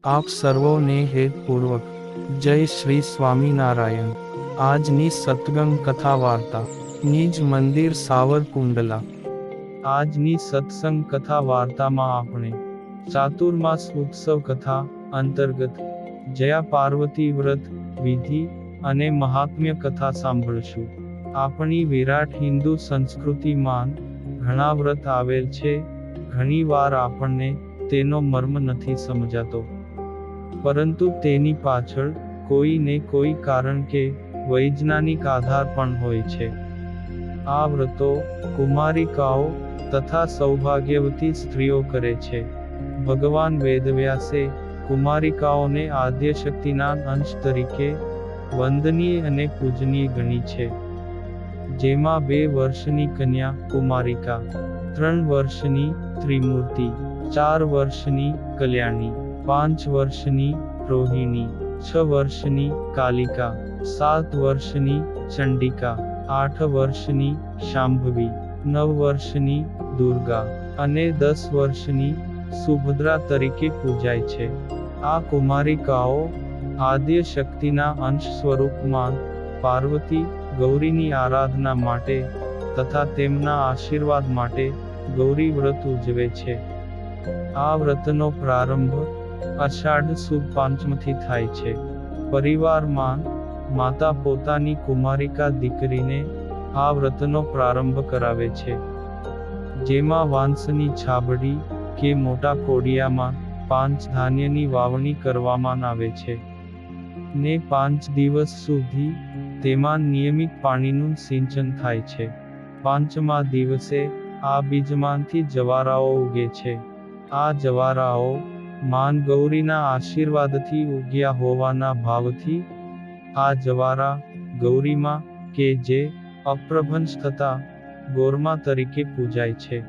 આપ સર્વોને હેતપૂર્વક જય શ્રી સ્વામિનારાયણ। આજની સત્સંગ કથા વાર્તા નિજ મંદિર સાવરકુંડલા। આજની સત્સંગ કથા વાર્તામાં આપણે ચાતુર્માસ ઉત્સવ કથા અંતર્ગત જયા પાર્વતી વ્રત વિધિ અને મહાત્મ્ય કથા સાંભળશું। આપણી વિરાટ હિન્દુ સંસ્કૃતિમાં ઘણા વ્રત આવેલ છે। ઘણી વાર આપણને તેનો મર્મ નથી સમજાતો, પરંતુ તેની પાછળ કોઈ ને કોઈ કારણ કે વૈજ્ઞાનિક આધાર પણ હોય છે। આ વ્રતો કુમારિકાઓ તથા સૌભાગ્યવતી સ્ત્રીઓ કરે છે। ભગવાન વેદવ્યાસે કુમારિકાઓને આદ્યશક્તિના અંશ તરીકે વંદનીય અને પૂજનીય ગણી છે, જેમાં 2 વર્ષની કન્યા કુમારિકા, 3 વર્ષની ત્રિમૂર્તિ, 4 વર્ષની કલ્યાણી, 5 વર્ષની રોહિણી, 6 વર્ષની કાલિકા, 7 વર્ષની ચંડિકા, 8 વર્ષની શાંભવી, 9 વર્ષની દુર્ગા અને 10 વર્ષની સુભદ્રા તરીકે પૂજાય છે। આ કુમારિકાઓ આદ્ય શક્તિના અંશ સ્વરૂપમાં પાર્વતી ગૌરીની આરાધના માટે તથા તેમના આશીર્વાદ માટે ગૌરી વ્રત ઉજવે છે। આ વ્રતનો પ્રારંભ અષાઢ સુદ પાંચમથી થાય છે। પરિવારમાં માતા પોતાની કુમારિકા દીકરીને આ વ્રતનો પ્રારંભ કરાવે છે, જેમાં વાંસની છાબડી કે મોટા કોડિયામાં 5 ધાન્યની વાવણી કરવામાં આવે છે ને 5 દિવસ સુધી તેમાં નિયમિત પાણીનું સિંચન થાય છે। 5મા દિવસે આ બીજમાંથી જવારાઓ ઉગે છે। આ જવારાઓ માન ગૌરીના આશીર્વાદથી ઉગ્યા હોવાના ભાવથી આ જવારા ગૌરીમાં કે જે અપ્રભંશ થતા ગોરમા તરીકે પૂજાય છે।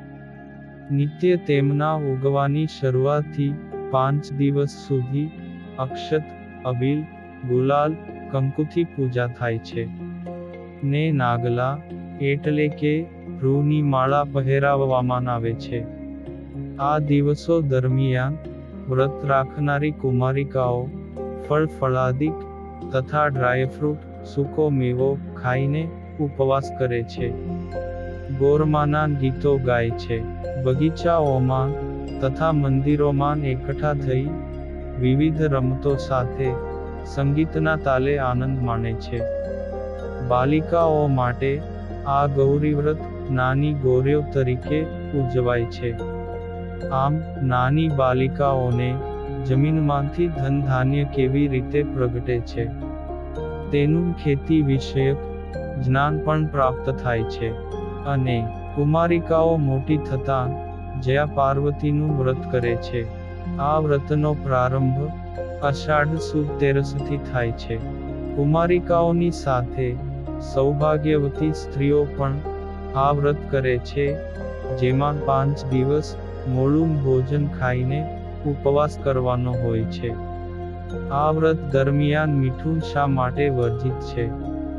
નિત્ય તેમના ઉગવાની શરૂઆતથી 5 દિવસ સુધી અક્ષત, અબીલ, ગુલાલ, કંકુથી પૂજા થાય છે ને નાગલા એટલે કે રૂની માળા પહેરાવવામાં આવે છે। આ દિવસો દરમિયાન વ્રત રાખનારી કુમારિકાઓ ફળ ફળાદિક તથા ડ્રાયફ્રૂટ સૂકો મેવો ખાઈને ઉપવાસ કરે છે, ગોરમાના ગીતો ગાય છે, બગીચાઓમાં તથા મંદિરોમાં એકઠા થઈ વિવિધ રમતો સાથે સંગીતના તાલે આનંદ માણે છે। બાલિકાઓ માટે આ ગૌરી વ્રત નાની ગૌરીઓ તરીકે ઉજવાય છે। આમ નાની બાલિકાઓને જમીનમાંથી ધન ધાન્ય કેવી રીતે પ્રગટે છે તેનું ખેતી વિષયક જ્ઞાન પણ પ્રાપ્ત થાય છે અને કુમારિકાઓ મોટી થતાં જયા પાર્વતીનું વ્રત કરે છે। આ વ્રતનો પ્રારંભ અષાઢ સુદ 13થી થાય છે। કુમારિકાઓની સાથે સૌભાગ્યવતી સ્ત્રીઓ પણ આ વ્રત કરે છે, જેમાં 5 દિવસ મોળું ભોજન ખાઈને ઉપવાસ કરવાનો હોય છે। આ વ્રત દરમિયાન મીઠું શા માટે વર્જિત છે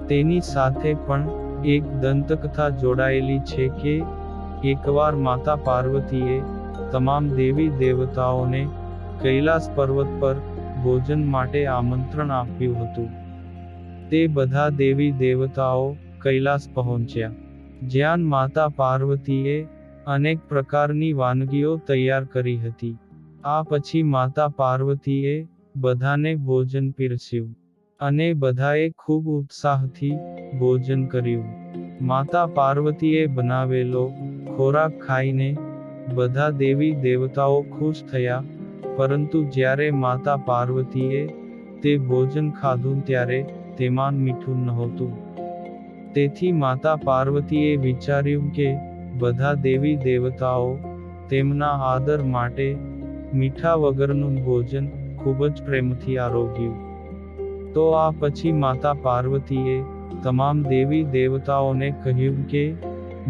તેની સાથે પણ એક દંતકથા જોડાયેલી છે કે એકવાર માતા પાર્વતીએ તમામ દેવી દેવતાઓને કૈલાસ પર્વત પર ભોજન માટે આમંત્રણ આપ્યું હતું। તે બધા દેવી દેવતાઓ કૈલાસ પહોંચ્યા, જ્યાં માતા પાર્વતીએ અનેક પ્રકારની વાનગીઓ તૈયાર કરી હતી। આ પછી માતા પાર્વતીએ બધાને ભોજન પીરસ્યું અને બધાએ ખૂબ ઉત્સાહથી ભોજન કર્યું। માતા પાર્વતીએ બનાવેલો ખોરાક ખાઈને બધા દેવી દેવતાઓ ખુશ થયા, પરંતુ જ્યારે માતા પાર્વતીએ તે ભોજન ખાધું ત્યારે તેમાં મીઠું નહોતું। તેથી માતા પાર્વતીએ વિચાર્યું કે બધા દેવી દેવતાઓ તેમના આદર માટે મીઠા વગરનું ભોજન ખૂબ જ પ્રેમથી આરોગ્યું। તો આ પછી માતા પાર્વતીએ તમામ દેવી દેવતાઓને કહ્યું કે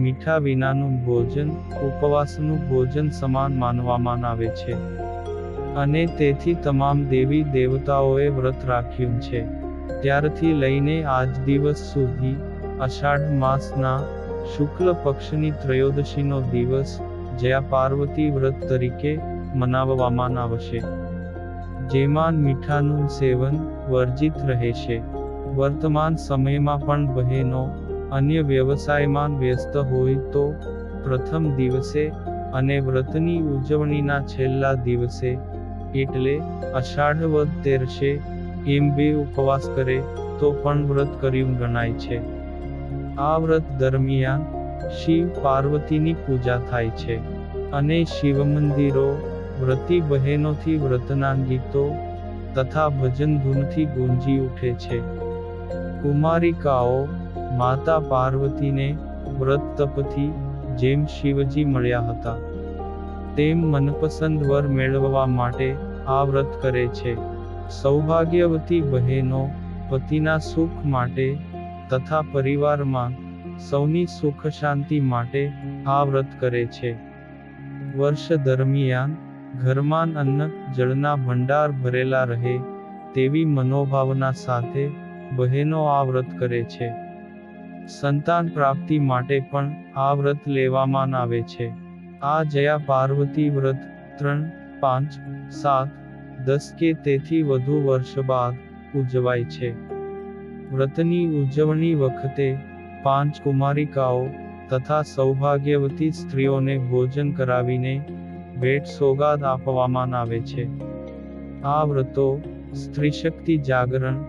મીઠા વિનાનું ભોજન ઉપવાસનું ભોજન સમાન માનવામાં આવે છે અને તેથી તમામ દેવી દેવતાઓએ વ્રત રાખ્યું છે। ત્યારથી લઈને આજ દિવસ સુધી અષાઢ માસના શુક્લ પક્ષની ત્રયોદશીનો દિવસ જયા પાર્વતી વ્રત તરીકે મનાવવામાં આવશે। જેમાં મીઠાનું સેવન વર્જિત રહેશે. વર્તમાન સમયમાં પણ બહેનો અન્ય વ્યવસાયમાં વ્યસ્ત હોય તો પ્રથમ દિવસે અને વ્રતની ઉજવણીના છેલ્લા દિવસે એટલે અષાઢ વદ તેરસે એમ 2 ઉપવાસ કરે તો પણ વ્રત કર્યું ગણાય છે. આ વ્રત દરમિયાન શિવ પાર્વતીની પૂજા થાય છે અને શિવમંદિરો વ્રતી બહેનોથી વ્રતના ગીતો તથા ભજન ધૂનથી ગુંજી ઉઠે છે. કુમારિકાઓ માતા પાર્વતીને વ્રત તપથી જેમ શિવજી મળ્યા હતા તેમ મનપસંદ વર મેળવવા માટે આ વ્રત કરે છે. સૌભાગ્યવતી બહેનો પતિના સુખ માટે તથા પરિવારમાં સૌની સુખ શાંતિ માટે આ વ્રત કરે છે. વર્ષ દરમિયાન ઘરમાં અન્ન જળના ભંડાર ભરેલા રહે તેવી મનોભાવના સાથે બહેનો આ વ્રત કરે છે. સંતાન પ્રાપ્તિ માટે પણ આ વ્રત લેવામાં આવે છે. આ જયા પાર્વતી વ્રત 3, 5, 7, 10 કે તેથી વધુ વર્ષ બાદ ઉજવાય છે. વ્રતની ઉજવણી વખતે 5 કુમારિકાઓ તથા સૌભાગ્યવતી સ્ત્રીઓને ભોજન કરાવીને ભેટ સોગાદ આપવામાં આવે છે. આ વ્રતો સ્ત્રીશક્તિ જાગરણ,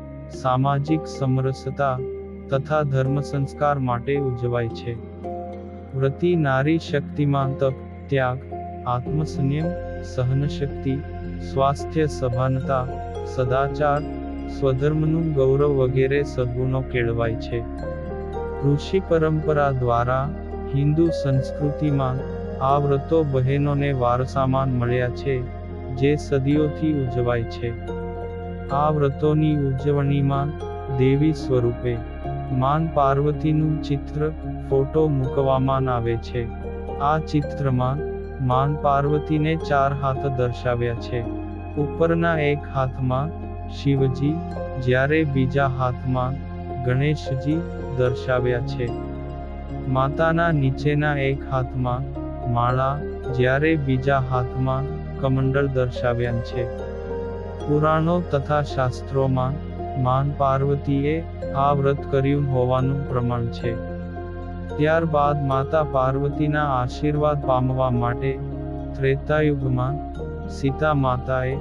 સામાજિક સમરસતા તથા ધર્મ સંસ્કાર માટે ઉજવાય છે. વ્રતી નારી શક્તિમાં તપ, ત્યાગ, આત્મસંયમ, સહનશક્તિ, સ્વાસ્થ્ય સભાનતા, સદાચાર, સ્વધર્મનું ગૌરવ વગેરે સદ્ગુણો કેળવાય છે. ઋષિ પરંપરા દ્વારા હિન્દુ સંસ્કૃતિમાં આ વ્રતો બહેનોને વારસામાં મળ્યા છે જે સદીઓથી ઉજવાય છે. આ વ્રતોની ઉજવણીમાં દેવી સ્વરૂપે માન પાર્વતીનું ચિત્ર ફોટો મૂકવામાં આવે છે. આ ચિત્રમાં માન પાર્વતીને 4 હાથ દર્શાવ્યા છે. ઉપરના એક હાથમાં શિવજી જ્યારે બીજા હાથમાં ગણેશજી દર્શાવ્યા છે. માતાના નીચેના એક હાથમાં માળા જ્યારે બીજા હાથમાં કમંડળ દર્શાવ્યા છે. પુરાણો તથા શાસ્ત્રોમાં માન પાર્વતીએ આ વ્રત કર્યું હોવાનું પ્રમાણ છે. ત્યારબાદ માતા પાર્વતીના આશીર્વાદ પામવા માટે ત્રેતાયુગમાં સીતા માતાએ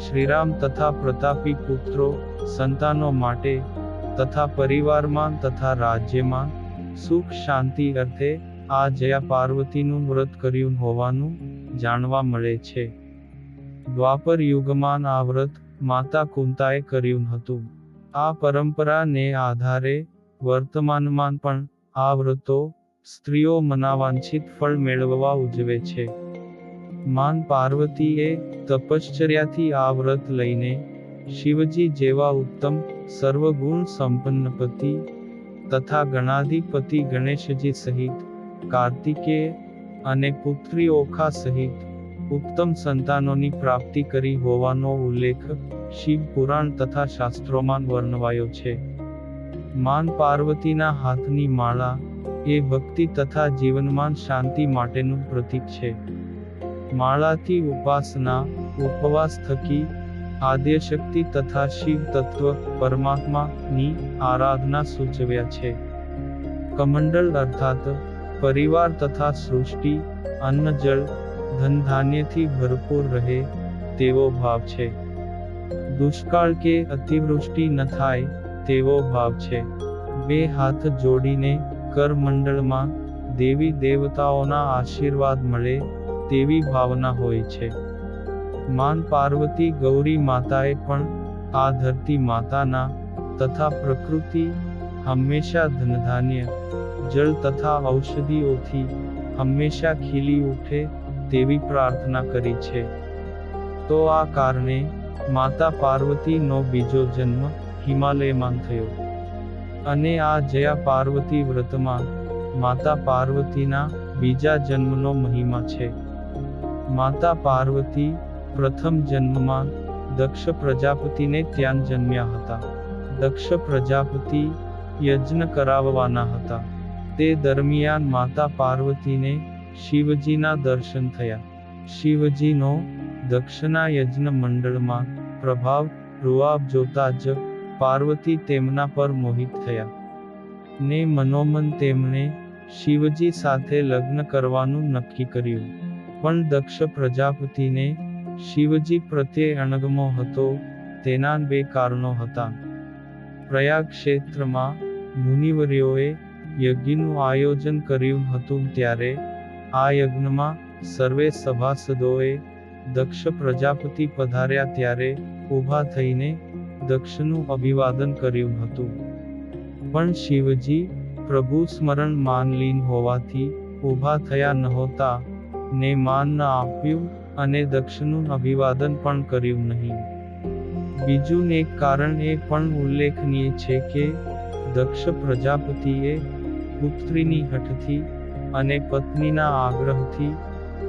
શ્રીરામ તથા પ્રતાપી પુત્રો સંતાનો માટે તથા પરિવારમાં તથા રાજ્યમાં સુખ શાંતિ અર્થે આ જયા પાર્વતીનું વ્રત કર્યું હોવાનું જાણવા મળે છે. દ્વાપર યુગમાં આ વ્રત માતા કુંતાએ કર્યું હતું. આ પરંપરાને આધારે વર્તમાનમાં પણ આ વ્રતો સ્ત્રીઓ મનાવાંછિત ફળ મેળવવા ઉજવે છે. માન પાર્વતીએ તપશ્ચર્યાથી આ વ્રત લઈને શિવજી જેવા ઉત્તમ સર્વગુણ સંપન્ન પતિ તથા ગણાધિપતિ ગણેશજી સહિત કાર્તિકેય અને પુત્રી ઓખા સહિત ઉત્તમ સંતાનોની પ્રાપ્તિ કરી હોવાનો ઉલ્લેખ શિવ પુરાણ તથા શાસ્ત્રોમાં વર્ણવાયો છે. માન પાર્વતીના હાથની માળા એ ભક્તિ તથા જીવનમાં શાંતિ માટેનું પ્રતીક છે. માળાથી ઉપાસના, ઉપવાસ થકી આદ્યશક્તિ તથા શિવ તત્વ પરમાત્માની આરાધના સૂચવ્યા છે. કમંડળ અર્થાત પરિવાર તથા સૃષ્ટિ અન્ન જળ ધન ધાન્યથી ભરપૂર રહે તેવો ભાવ છે. દુષ્કાળ કે અતિવૃષ્ટિ ન થાય તેવો ભાવ છે. 2 હાથ જોડીને કરમંડળમાં દેવી દેવતાઓના આશીર્વાદ મળે તેવી ભાવના હોય છે. માન પાર્વતી ગૌરી માતાએ પણ આ ધરતી માતાના તથા પ્રકૃતિ હંમેશા ધનધાન્ય જળ તથા ઔષધિઓથી હંમેશા ખીલી ઉઠે તેવી પ્રાર્થના કરી છે. તો આ કારણે માતા પાર્વતીનો બીજો જન્મ હિમાલયમાં થયો. અને આ જયા પાર્વતી વ્રતમાં માતા પાર્વતીના બીજા જન્મનો મહિમા છે. માતા પાર્વતી પ્રથમ જન્મમાં દક્ષ પ્રજાપતિને ત્યાં જન્મ્યા હતા. દક્ષ પ્રજાપતિ યજ્ઞ કરાવવાના હતા. તે દરમિયાન માતા પાર્વતીને શિવજીના દર્શન થયા. શિવજીનો દક્ષના યજ્ઞ મંડળમાં પ્રભાવ રૂઆબ જોતા જ પાર્વતી તેમના પર મોહિત થયા ને મનોમન તેમણે શિવજી સાથે લગ્ન કરવાનું નક્કી કર્યું. પણ દક્ષ પ્રજાપતિને શિવજી પ્રત્યે અણગમો હતો. તેના 2 કારણો હતા. પ્રયાગ ક્ષેત્રમાં મુનિવર્યોએ યજ્ઞનું આયોજન કર્યું હતું. ત્યારે આ યજ્ઞમાં સર્વે સભાસદોએ દક્ષ પ્રજાપતિ પધાર્યા ત્યારે ઊભા થઈને દક્ષનું અભિવાદન કર્યું હતું. પણ શિવજી પ્રભુ સ્મરણ માન લીન હોવાથી ઊભા થયા નહોતા ને માન ન આપ્યું અને દક્ષનું અભિવાદન પણ કર્યું નહીં. બીજું એક કારણ એ પણ ઉલ્લેખનીય છે કે દક્ષ પ્રજાપતિએ પુત્રીની હઠથી અને પત્નીના આગ્રહથી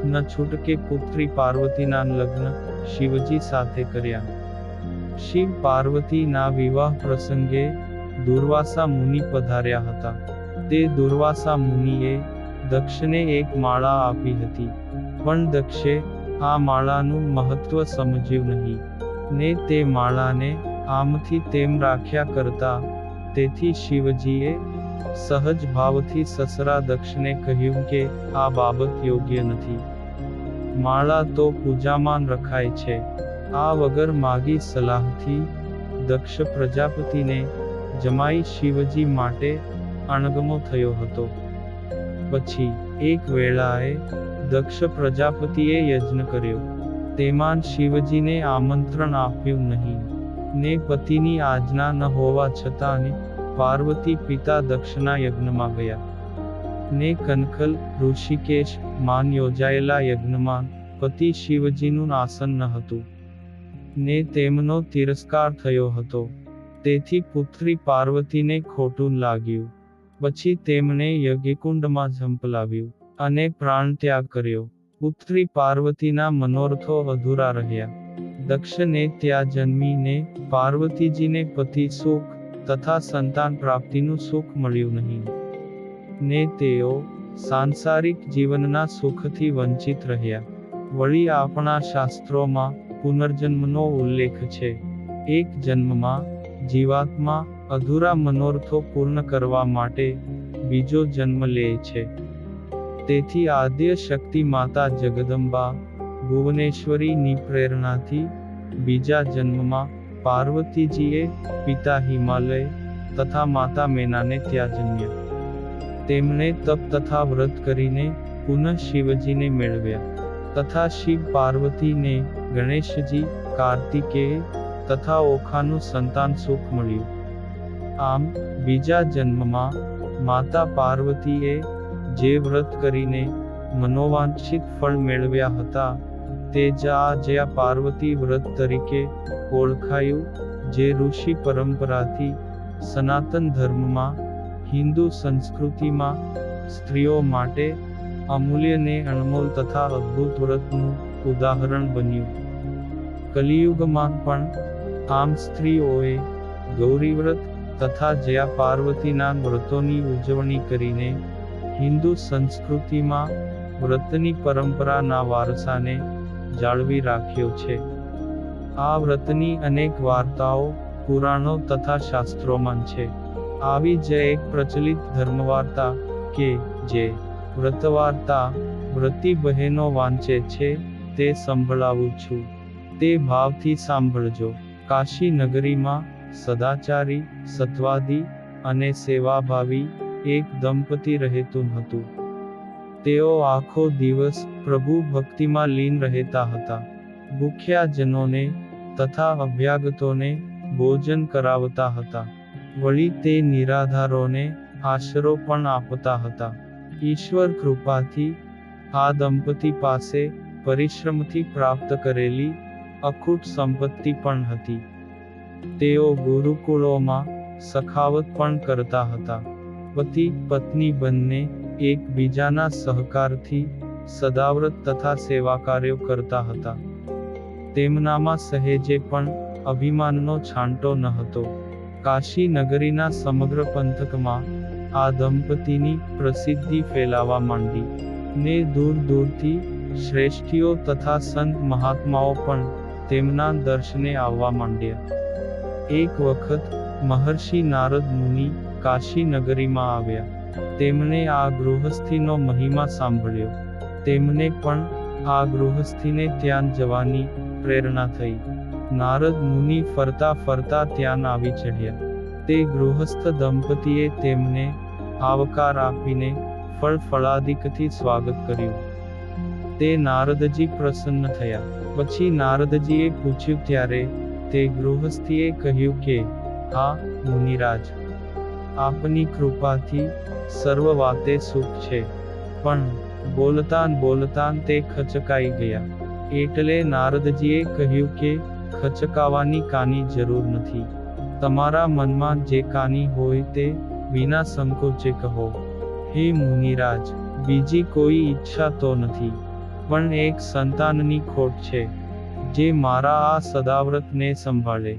ન છૂટકે પુત્રી પાર્વતીના લગ્ન શિવજી સાથે કર્યા. શિવ પાર્વતીના વિવાહ પ્રસંગે દુર્વાસા મુનિ પધાર્યા હતા. તે દુર્વાસા મુનિએ દક્ષને એક માળા આપી હતી. પણ દક્ષે આ માળાનું મહત્વ સમજ્યું નહીં ને તે માળાને આમથી તેમ રાખ્યા કરતા. તેથી શિવજીએ સહજ ભાવથી સસરા દક્ષને કહ્યું કે આ બાબત યોગ્ય નથી. માળા તો પૂજામાં રખાય છે. આ વગર માગી સલાહથી દક્ષ પ્રજાપતિને જમાઈ શિવજી માટે અણગમો થયો હતો. પછી એક વેળાએ દક્ષ પ્રજાપતિએ યજ્ઞ કર્યો. તેમાં શિવજીને આમંત્રણ આપ્યું નહીં ને પતિની આજ્ઞા ન હોવા છતાં પાર્વતી પિતા દક્ષના યજ્ઞમાં ગયા ને કનખલ ઋષિકેશ માન યોજાયેલા યજ્ઞમાં પતિ શિવજીનું આસન ન હતું ને તેમનો તિરસ્કાર થયો હતો. તેથી પુત્રી પાર્વતીને ખોટું લાગ્યું. પછી તેમણે યજ્ઞકુંડમાં ઝંપલાવ્યું અને પ્રાણત્યાગ કર્યો. પુત્રી પાર્વતીના મનોરથો અધૂરા રહ્યા. દક્ષને ત્યાં જન્મીને પાર્વતીજીને પતિ સુખ તથા સંતાન પ્રાપ્તિનું સુખ મળ્યું નહીં ને તેઓ સાંસારિક જીવનના સુખથી વંચિત રહ્યા. વળી આપણા શાસ્ત્રોમાં પુનર્જન્મનો ઉલ્લેખ છે. એક જન્મમાં જીવાત્મા અધૂરા મનોરથો પૂર્ણ કરવા માટે બીજો જન્મ લે છે. તેથી આદ્ય શક્તિ માતા જગદંબા ભુવનેશ્વરીની પ્રેરણાથી બીજા જન્મમાં પાર્વતીજીએ પિતા હિમાલય તથા માતા મેનાને ત્યાં જન્મ્યા. તેમણે તપ તથા વ્રત કરીને પુનઃ શિવજીને મેળવ્યા તથા શિવ પાર્વતીને ગણેશજી કાર્તિકેય તથા ઓખાનું સંતાન સુખ મળ્યું. આમ બીજા જન્મમાં માતા પાર્વતીએ જે વ્રત કરીને મનોવાંછિત ફળ મેળવ્યા હતા તે જ આ જયા પાર્વતી વ્રત તરીકે ઓળખાયું, જે ઋષિ પરંપરાથી સનાતન ધર્મમાં હિન્દુ સંસ્કૃતિમાં સ્ત્રીઓ માટે અમૂલ્ય ને અણમોલ તથા અદ્ભુત વ્રતનું ઉદાહરણ બન્યું. કલિયુગમાં પણ આમ સ્ત્રીઓએ ગૌરીવ્રત તથા જયા પાર્વતીના વ્રતોની ઉજવણી કરીને હિન્દુ સંસ્કૃતિમાં વ્રતની પરંપરાના વારસાને જાળવી રાખ્યો છે. આ વ્રતની અનેક વાર્તાઓ પુરાણો તથા શાસ્ત્રોમાં છે. આવી જ એક પ્રચલિત ધર્મવાર્તા કે જે વ્રતવાર્તા વ્રતી બહેનો વાંચે છે તે સંભળાવું છું. તે ભાવથી સાંભળજો. કાશી નગરીમાં સદાચારી, સત્વાદી અને સેવાભાવી એક દંપતી રહેતું હતું. તેઓ આખો દિવસ પ્રભુ ભક્તિમાં લીન રહેતા હતા. ભૂખ્યા જનોને તથા અભ્યાગતોને ભોજન કરાવતા હતા. વળી તે નિરાધારોને આશરો પણ આપતા હતા. ઈશ્વર કૃપાથી આ દંપતી પાસે પરિશ્રમથી પ્રાપ્ત કરેલી અખૂટ સંપત્તિ પણ હતી. તેઓ ગુરુકુળોમાં સખાવત પણ કરતા હતા. પતિ પત્ની બંને એકબીજાના સહકારથી સદાવ્રત તથા સેવા કાર્યો કરતા હતા. તેમનામાં સહેજે પણ અભિમાનનો છાંટો ન હતો. કાશી નગરીના સમગ્ર પંથકમાં આ દંપતીની પ્રસિદ્ધિ ફેલાવા માંડી ને દૂર દૂરથી શ્રેષ્ઠીઓ તથા સંત મહાત્માઓ પણ તેમના દર્શને આવવા માંડ્યા. એક વખત મહર્ષિ નારદ મુનિ કાશી નગરીમાં આવ્યા. તેમણે આ ગૃહસ્થીનો મહિમા સાંભળ્યો. તેમને પણ આ ગૃહસ્થીને ત્યાં જવાની પ્રેરણા થઈ. નારદ મુનિ ફરતા ફરતા ત્યાં આવી ચઢ્યા. તે ગૃહસ્થ દંપતીએ તેમને આવકાર આપીને ફળ ફળાદિકથી સ્વાગત કર્યું. તે નારદજી પ્રસન્ન થયા. પછી નારદજીએ પૂછ્યું ત્યારે તે ગૃહસ્થીએ કહ્યું કે, હા મુનિરાજ, આપની કૃપાથી સર્વ વાતે સુખ છે. પણ બોલતાન તે ખચકાઈ ગયા. એટલે નારદજીએ કહ્યું કે ખચકાવાની કાની જરૂર નથી. તમારા મનમાં જે કાની હોય તે વિના સંકોચે કહો. હે મુનિરાજ, બીજી કોઈ ઈચ્છા તો નથી, પણ એક સંતાનની ખોટ છે, જે મારા આ સદાવ્રતને સંભાળે.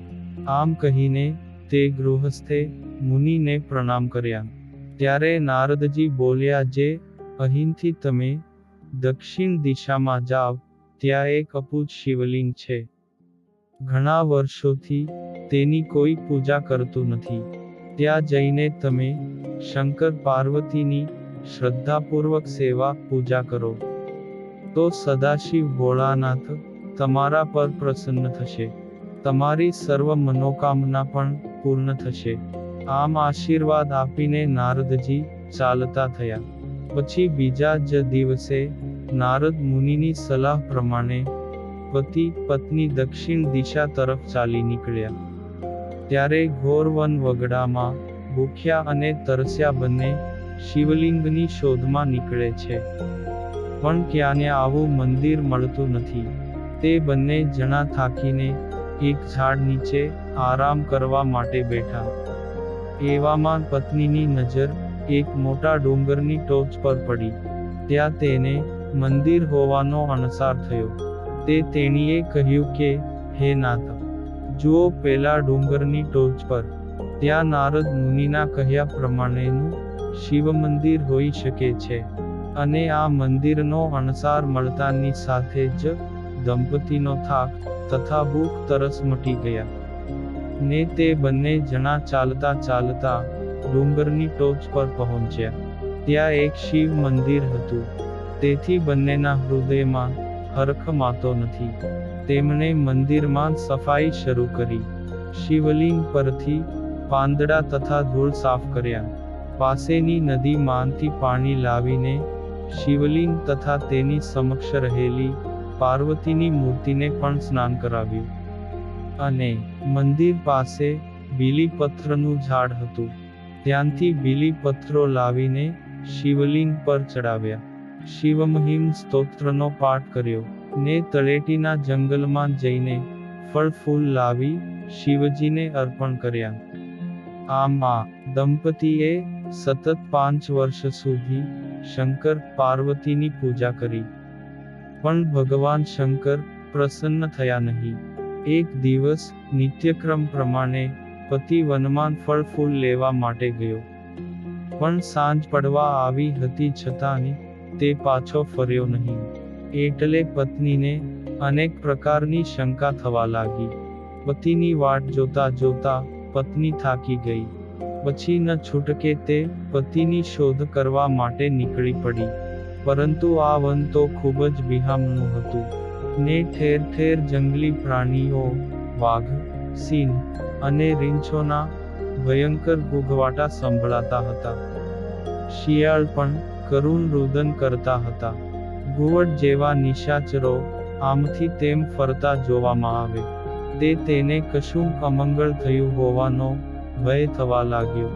આમ કહીને તે ગૃહસ્થે મુનિને પ્રણામ કર્યા. ત્યારે નારદજી બોલ્યા, જે અહીંથી તમે દક્ષિણ દિશામાં જાવ ત્યાં એક અપૂજ શિવલિંગ છે. ઘણા વર્ષોથી તેની કોઈ પૂજા કરતું નથી. ત્યાં જઈને તમે શંકર પાર્વતીની શ્રદ્ધાપૂર્વક સેવા પૂજા કરો, તો સદાશિવ ભોળાનાથ તમારા પર પ્રસન્ન થશે. તમારી સર્વ મનોકામના પણ પૂર્ણ થશે. આમ આશીર્વાદ આપીને નારદજી ચાલતા થયા. પછી બીજા જ દિવસે નારદ મુનિની સલાહ પ્રમાણે પતિ પત્ની દક્ષિણ દિશા તરફ ચાલી નીકળ્યા. ત્યારે ઘોર વન વગડામાં ભૂખ્યા અને તરસ્યા બંને શિવલિંગની શોધમાં નીકળે છે. પણ ક્યાંને આવું મંદિર મળતું નથી. તે બંને જણા થાકીને એક ઝાડ નીચે આરામ કરવા માટે બેઠા. એવામાં પત્નીની નજર એક મોટા ડુંગરની ટોચ પર પડી. ત્યાં તેને મંદિર હોવાનો અણસાર થયો. તે તેણીએ કહ્યું કે, હે નાથ, જુઓ પેલા ડુંગરની ટોચ પર. ત્યાં નારદ મુનિના કહ્યા પ્રમાણેનું શિવ મંદિર હોઈ શકે છે. અને આ મંદિરનો અણસાર મળતાની સાથે જ દંપતીનો થાક તથા ભૂખ તરસ મટી ગયા. ને તે બંને જણા ચાલતા ચાલતા ડુંગરની ટોચ પર પહોંચ્યા. ત્યાં એક શિવ મંદિર હતું. તેથી બંનેના હૃદયમાં હરખ માતો નથી. તેમણે મંદિરમાં સફાઈ શરૂ કરી. શિવલિંગ પરથી પાંદડા તથા ધૂળ સાફ કર્યા. પાસેની નદીમાંથી પાણી લાવીને શિવલિંગ તથા તેની સમક્ષ રહેલી પાર્વતીની મૂર્તિને પણ સ્નાન કરાવ્યું. અને મંદિર પાસે બીલીપત્રનું ઝાડ હતું. ત્યાંથી બીલીપત્રો લાવીને શિવલિંગ પર ચડાવ્યા. શિવમહિમ સ્તોત્રનો પાઠ કર્યો. ને તળેટીના જંગલમાં જઈને ફળ ફૂલ લાવી શિવજીને અર્પણ કર્યા. આમ આ દંપતીએ સતત 5 વર્ષ સુધી શંકર પાર્વતીની પૂજા કરી. પણ ભગવાન શંકર પ્રસન્ન થયા નહીં. એક દિવસ નિત્યક્રમ પ્રમાણે પતિ વનમાં ફળ ફૂલ લેવા માટે ગયો. પણ સાંજ પડવા આવી હતી છતાં તે પાછો ફર્યો નહીં. એટલે પત્નીને અનેક પ્રકારની શંકા થવા લાગી. પતિની વાટ જોતા જોતા પત્ની થાકી ગઈ. પછી ન છૂટકે તે પતિની શોધ કરવા માટે નીકળી પડી. પરંતુ આ વન તો ખૂબ જ બિહામણું હતું. ને ઠેર ઠેર જંગલી પ્રાણીઓ, વાઘ, સિંહ અને રીંછોના ભયંકર ઘૂઘવાટા સંભળાતા હતા. શિયાળ પણ કરુણ રુદન કરતા હતા. ઘુવડ જેવા નિશાચરો આમથી તેમ ફરતા જોવામાં આવે. તેને કશું અમંગળ થયું હોવાનો ભય થવા લાગ્યો.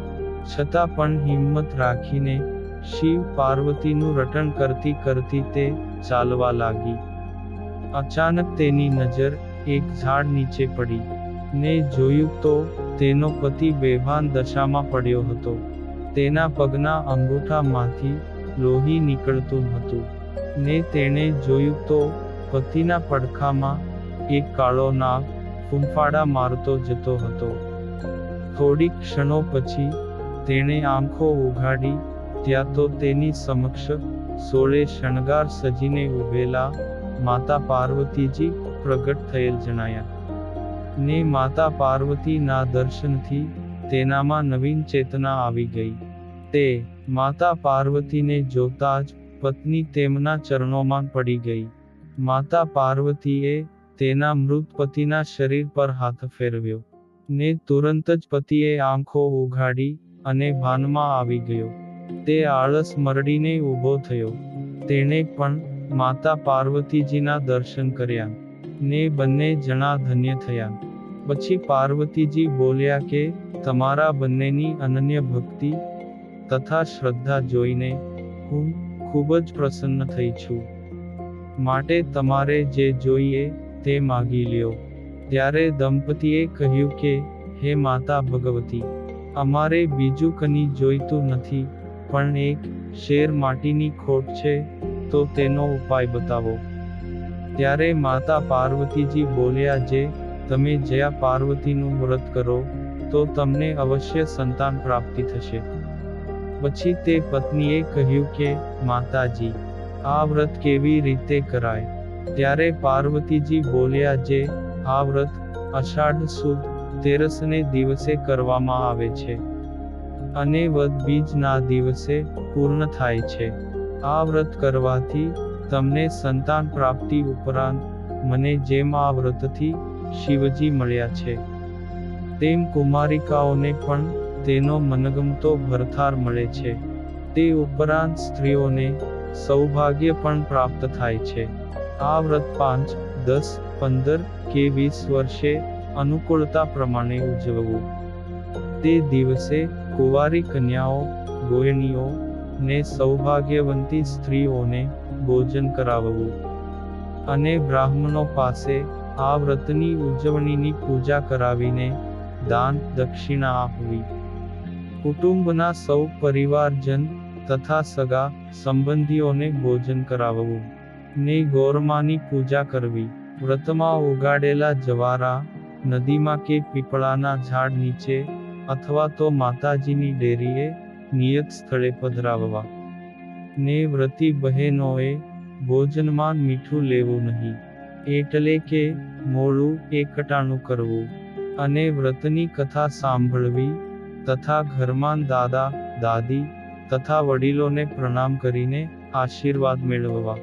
છતાં પણ હિંમત રાખીને શિવ પાર્વતીનું રટણ કરતી કરતી તે ચાલવા લાગી. અચાનક તેની નજર એક ઝાડ નીચે પડી. ને જોયું તો તેનો પતિ બેભાન દશામાં પડ્યો હતો. તેના પગના અંગૂઠામાંથી લોહી નીકળતું હતું. ને તેણે જોયું તો પતિના પડખામાં એક કાળો નાગ ફૂંફાડા મારતો જતો હતો. થોડીક ક્ષણો પછી તેણે આંખો ઉઘાડી. ત્યાં તો તેની સમક્ષ 16 શણગાર સજીને ઊભેલા માતા પાર્વતીજી પ્રગટ થયેલ જણાયા. ને માતા પાર્વતીના દર્શનથી તેનામાં નવીન ચેતના આવી ગઈ. તે માતા પાર્વતીને જોતા જ પત્ની તેમના ચરણોમાં પડી ગઈ. માતા પાર્વતીએ તેના મૃત પતિના શરીર પર હાથ ફેરવ્યો, ને તુરંત જ પતિએ આંખો ઉઘાડી અને ભાનમાં આવી ગયો. તે આળસ મરડીને ઊભો થયો. તેણે પણ માતા પાર્વતીજીના દર્શન કર્યા, ને બંને જણા ધન્ય થયા. પછી પાર્વતીજી બોલ્યા કે તમારા બંનેની અનન્ય ભક્તિ તથા શ્રદ્ધા જોઈને હું ખૂબ જ પ્રસન્ન થઈ છું. માટે તમારે જે જોઈએ તે માગી લ્યો. ત્યારે દંપતીએ કહ્યું કે હે માતા ભગવતી, અમારે બીજું કંઈ જોઈતું નથી, પણ એક શેર માટીની ખોટ છે, તો તેનો ઉપાય બતાવો. ત્યારે માતા પાર્વતીજી બોલ્યા, જે તમે જયા પાર્વતીનું વ્રત કરો તો તમને અવશ્ય સંતાન પ્રાપ્તિ થશે. પછી તે પત્નીએ કહ્યું કે માતાજી, આ વ્રત કેવી રીતે કરાય? ત્યારે પાર્વતીજી બોલ્યા, જે આ વ્રત અષાઢ સુદ તેરસને દિવસે કરવામાં આવે છે અને વદ બીજના દિવસે પૂર્ણ થાય છે. આ વ્રત કરવાથી તમને સંતાન પ્રાપ્તિ ઉપરાંત મને જેમ આ વ્રતથી શિવજી મળ્યા છે, તેમ કુમારિકાઓને પણ તેનો મનગમતો ભરથાર મળે છે. તે ઉપરાંત સ્ત્રીઓને સૌભાગ્ય પણ પ્રાપ્ત થાય છે. આ વ્રત 5, 10, 15 કે 20 વર્ષે અનુકૂળતા પ્રમાણે ઉજવવું. તે દિવસે કુંવારી કન્યાઓ, ગોયણીઓ ને સૌભાગ્યવંતી સ્ત્રીઓને ભોજન કરાવવું અને બ્રાહ્મણો પાસે આ વ્રતની ઉજવણીની પૂજા કરાવીને દાન દક્ષિણા આપવી. કુટુંબના સૌ પરિવારજન તથા સગા સંબંધીઓને ભોજન કરાવવું ને ગોરમાની પૂજા કરવી. વ્રતમાં ઉગાડેલા જવારા નદીમાં કે પીપળાના ઝાડ નીચે અથવા તો માતાજીની ડેરીએ નિયત સ્થળે પધરાવવા. ને વ્રતી બહેનોએ ભોજનમાં મીઠું લેવું નહીં, એટલે કે મોળું એકટાણું કરવું, અને વ્રતની કથા સાંભળવી તથા ઘરમાં દાદા દાદી તથા વડીલોને પ્રણામ કરીને આશીર્વાદ મેળવવા.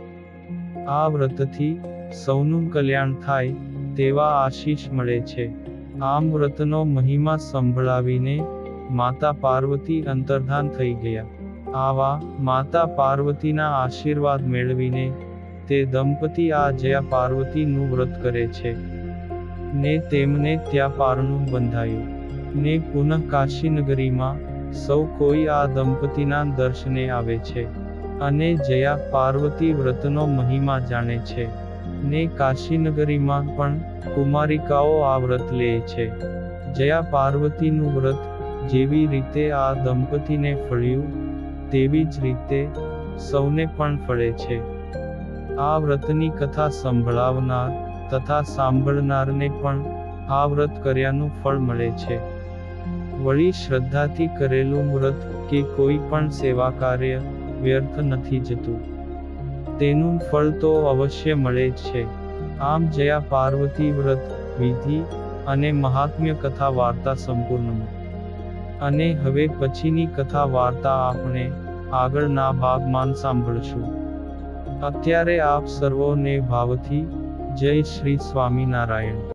આ વ્રતથી સૌનું કલ્યાણ થાય તેવા આશીષ મળે છે. આમ વ્રતનો મહિમા સંભળાવીને માતા પાર્વતી અંતર્ધાન થઈ ગયા. આવા માતા પાર્વતીના આશીર્વાદ મેળવીને તે દંપતી આ જયા પાર્વતીનું વ્રત કરે છે. ને તેમને ત્યાં પારણું બંધાયું. ને પુનઃ કાશીનગરીમાં સૌ કોઈ આ દંપતીના દર્શને આવે છે અને જયા પાર્વતી વ્રતનો મહિમા જાણે છે. ને કાશીનગરીમાં પણ કુમારિકાઓ આ વ્રત લે છે. જયા પાર્વતીનું વ્રત જેવી રીતે આ દંપતીને ફળ્યું, તેવી જ રીતે સૌને પણ ફળે છે. આ વ્રતની કથા સંભળાવનાર તથા સાંભળનારને પણ આ વ્રત કર્યાનું ફળ મળે છે. વળી શ્રદ્ધાથી કરેલું વ્રત કે કોઈ પણ સેવા કાર્ય વ્યર્થ નથી જતું. તેનું ફળ તો અવશ્ય મળે જ છે. આમ જયા પાર્વતી વ્રત વિધિ અને મહાત્મ્ય કથા વાર્તા સંપૂર્ણ. અને હવે પછીની કથા વાર્તા આપણે આગળના ભાગમાં સાંભળશું. અત્યારે આપ સર્વોને ભાવથી જય શ્રી સ્વામિનારાયણ.